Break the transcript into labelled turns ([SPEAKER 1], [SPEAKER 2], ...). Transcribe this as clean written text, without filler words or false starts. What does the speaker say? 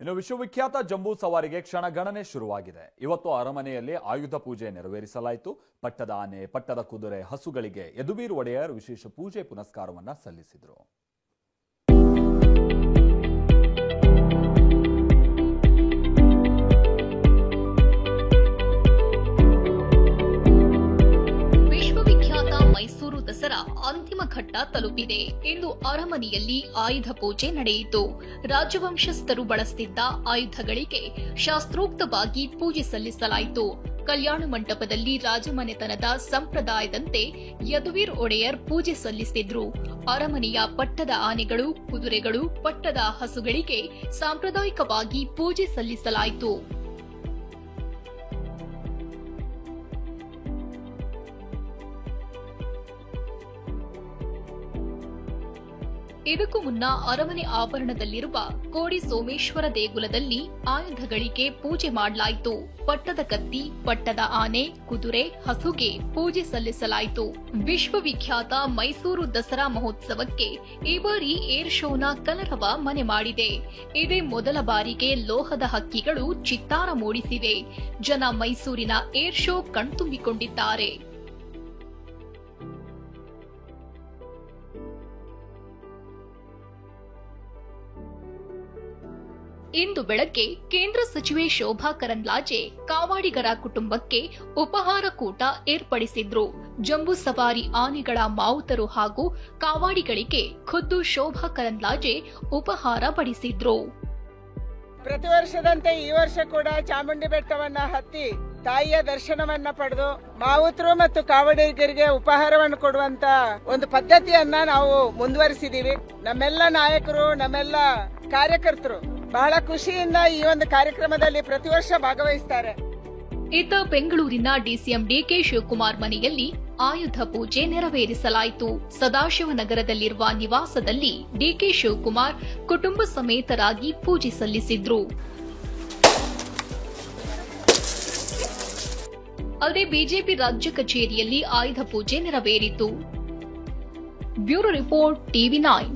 [SPEAKER 1] ಇನ್ನು ವಿಶ್ವವಿಖ್ಯಾತ ಜಂಬೂ ಸವಾರಿಗೆ ಕ್ಷಣಗಣನೆ ಶುರುವಾಗಿದೆ. ಇವತ್ತು ಅರಮನೆಯಲ್ಲಿ ಆಯುಧ ಪೂಜೆ ನೆರವೇರಿಸಲಾಯಿತು. ಪಟ್ಟದ ಆನೆ, ಪಟ್ಟದ ಕುದುರೆ, ಹಸುಗಳಿಗೆ ಯದುವೀರ್ ಒಡೆಯರ್ ವಿಶೇಷ ಪೂಜೆ ಪುನಸ್ಕಾರವನ್ನ ಸಲ್ಲಿಸಿದರು.
[SPEAKER 2] ಮೈಸೂರು ದಸರಾ ಅಂತಿಮ ಘಟ್ಟ ತಲುಪಿದೆ. ಇಂದು ಅರಮನೆಯಲ್ಲಿ ಆಯುಧ ಪೂಜೆ ನಡೆಯಿತು. ರಾಜವಂಶಸ್ಥರು ಬಳಸುತ್ತಿದ್ದ ಆಯುಧಗಳಿಗೆ ಶಾಸ್ತ್ರೋಕ್ತವಾಗಿ ಪೂಜೆ ಸಲ್ಲಿಸಲಾಯಿತು. ಕಲ್ಯಾಣ ಮಂಟಪದಲ್ಲಿ ರಾಜಮನೆತನದ ಸಂಪ್ರದಾಯದಂತೆ ಯದುವೀರ್ ಒಡೆಯರ್ ಪೂಜೆ ಸಲ್ಲಿಸಿದ್ರು. ಅರಮನೆಯ ಪಟ್ಟದ ಆನೆಗಳು, ಕುದುರೆಗಳು, ಪಟ್ಟದ ಹಸುಗಳಿಗೆ ಸಾಂಪ್ರದಾಯಿಕವಾಗಿ ಪೂಜೆ ಸಲ್ಲಿಸಲಾಯಿತು. ಇದಕ್ಕೂ ಮುನ್ನ ಅರಮನೆ ಆವರಣದಲ್ಲಿರುವ ಕೋಡಿ ಸೋಮೇಶ್ವರ ದೇಗುಲದಲ್ಲಿ ಆಯುಧಗಳಿಗೆ ಪೂಜೆ ಮಾಡಲಾಯಿತು. ಪಟ್ಟದ ಕತ್ತಿ, ಪಟ್ಟದ ಆನೆ, ಕುದುರೆ, ಹಸುಗೆ ಪೂಜೆ ಸಲ್ಲಿಸಲಾಯಿತು. ವಿಶ್ವವಿಖ್ಯಾತ ಮೈಸೂರು ದಸರಾ ಮಹೋತ್ಸವಕ್ಕೆ ಈ ಬಾರಿ ಏರ್ ಶೋನ ಕಲರವ ಮನೆ ಮಾಡಿದೆ. ಇದೇ ಮೊದಲ ಬಾರಿಗೆ ಲೋಹದ ಹಕ್ಕಿಗಳು ಚಿತ್ತಾರ ಮೂಡಿಸಿವೆ. ಜನ ಮೈಸೂರಿನ ಏರ್ ಶೋ ಕಣ್ತುಂಬಿಕೊಂಡಿದ್ದಾರೆ. ಇಂದು ಬೆಳಗ್ಗೆ ಕೇಂದ್ರ ಸಚಿವೆ ಶೋಭಾ ಕರಂದ್ಲಾಜೆ ಕಾವಾಡಿಗರ ಕುಟುಂಬಕ್ಕೆ ಉಪಹಾರ ಕೂಟ ಏರ್ಪಡಿಸಿದ್ರು. ಜಂಬೂ ಸವಾರಿ ಆನೆಗಳ ಮಾವುತರು ಹಾಗೂ ಕಾವಾಡಿಗಳಿಗೆ ಖುದ್ದು ಶೋಭಾ ಕರಂದ್ಲಾಜೆ ಉಪಹಾರ ಬಡಿಸಿದ್ರು.
[SPEAKER 3] ಪ್ರತಿ ವರ್ಷದಂತೆ ಈ ವರ್ಷ ಕೂಡ ಚಾಮುಂಡಿ ಬೆಟ್ಟವನ್ನ ಹತ್ತಿ ತಾಯಿಯ ದರ್ಶನವನ್ನ ಪಡೆದು ಮಾವುತರು ಮತ್ತು ಕಾವಡಿಗರಿಗೆ ಉಪಹಾರವನ್ನು ಕೊಡುವಂತ ಒಂದು ಪದ್ಧತಿಯನ್ನ ನಾವು ಮುಂದುವರಿಸಿದೀವಿ. ನಮ್ಮೆಲ್ಲ ನಾಯಕರು, ನಮ್ಮೆಲ್ಲ ಕಾರ್ಯಕರ್ತರು ಬಹಳ ಖುಷಿಯಿಂದ ಈ ಒಂದು ಕಾರ್ಯಕ್ರಮದಲ್ಲಿ ಪ್ರತಿ ವರ್ಷ ಭಾಗವಹಿಸುತ್ತಾರೆ.
[SPEAKER 2] ಇತ್ತ ಬೆಂಗಳೂರಿನ ಡಿಸಿಎಂ ಡಿಕೆ ಶಿವಕುಮಾರ್ ಮನೆಯಲ್ಲಿ ಆಯುಧ ಪೂಜೆ ನೆರವೇರಿಸಲಾಯಿತು. ಸದಾಶಿವನಗರದಲ್ಲಿರುವ ನಿವಾಸದಲ್ಲಿ ಡಿಕೆ ಶಿವಕುಮಾರ್ ಕುಟುಂಬ ಸಮೇತರಾಗಿ ಪೂಜೆ ಸಲ್ಲಿಸಿದ್ರು. ಅಲ್ಲದೆ ಬಿಜೆಪಿ ರಾಜ್ಯ ಕಚೇರಿಯಲ್ಲಿ ಆಯುಧ ಪೂಜೆ ನೆರವೇರಿತು. Bureau report ಟಿವಿ9.